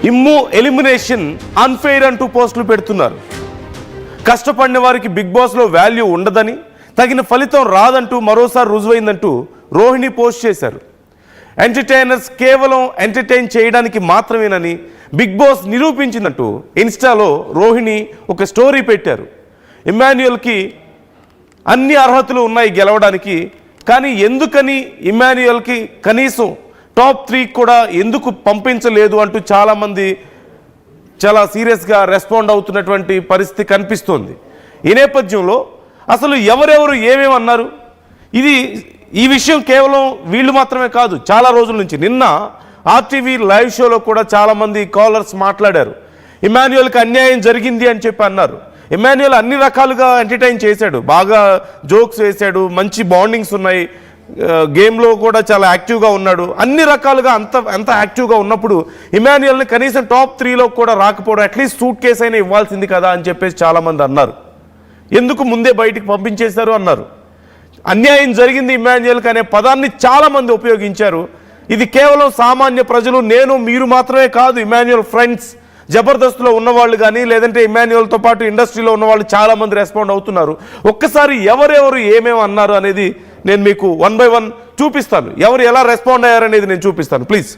ఇమ్ము elimination unfair అంటూ పోస్టులు పెడుతున్నారు. కష్టపడిన వారికి బిగ్ బాస్లో వాల్యూ ఉండదని, తగిన ఫలితం రాదంటూ మరోసారి రుజువైందంటూ రోహిణి పోస్ట్ చేశారు. ఎంటర్టైనర్స్ కేవలం ఎంటర్టైన్ చేయడానికి మాత్రమేనని బిగ్ బాస్ నిరూపించిందంటూ ఇన్స్టాలో రోహిణి ఒక స్టోరీ పెట్టారు. ఇమ్మాన్యుయల్కి అన్ని అర్హతలు ఉన్నాయి గెలవడానికి, కానీ ఎందుకని ఇమ్మాన్యుయల్కి కనీసం టాప్ 3 కూడా ఎందుకు పంపించలేదు అంటూ చాలామంది చాలా సీరియస్గా రెస్పాండ్ అవుతున్నటువంటి పరిస్థితి కనిపిస్తోంది. ఈ నేపథ్యంలో అసలు ఎవరెవరు ఏమేమి అన్నారు, ఈ విషయం కేవలం వీళ్ళు మాత్రమే కాదు, చాలా రోజుల నుంచి నిన్న ఆర్టీవీ లైవ్ షోలో కూడా చాలామంది కాలర్స్ మాట్లాడారు. ఇమ్మాన్యుయల్కి అన్యాయం జరిగింది అని చెప్పి అన్నారు. ఇమ్మాన్యుయల్ అన్ని రకాలుగా ఎంటర్టైన్ చేశాడు, బాగా జోక్స్ వేశాడు, మంచి బాండింగ్స్ ఉన్నాయి, గేమ్లో కూడా చాలా యాక్టివ్గా ఉన్నాడు, అన్ని రకాలుగా అంత యాక్టివ్గా ఉన్నప్పుడు ఇమ్మాన్యుయల్ని కనీసం టాప్ 3లో కూడా రాకపోవడం, అట్లీస్ట్ సూట్ కేసు అయినా ఇవ్వాల్సింది కదా అని చెప్పేసి చాలామంది అన్నారు. ఎందుకు ముందే బయటికి పంపించేశారు అన్నారు. అన్యాయం జరిగింది ఇమ్మాన్యుయల్కి అనే పదాన్ని చాలామంది ఉపయోగించారు. ఇది కేవలం సామాన్య ప్రజలు, నేను మీరు మాత్రమే కాదు, ఇమ్మాన్యుయల్ ఫ్రెండ్స్, జబర్దస్త్లో ఉన్నవాళ్ళు కానీ లేదంటే ఇమ్మాన్యుయల్తో పాటు ఇండస్ట్రీలో ఉన్నవాళ్ళు చాలామంది రెస్పాండ్ అవుతున్నారు. ఒక్కసారి ఎవరెవరు ఏమేమి అన్నారు అనేది నేను మీకు 1 by 1 చూపిస్తాను. ఎవరు ఎలా రెస్పాండ్ అయ్యారనేది నేను చూపిస్తాను. ప్లీజ్.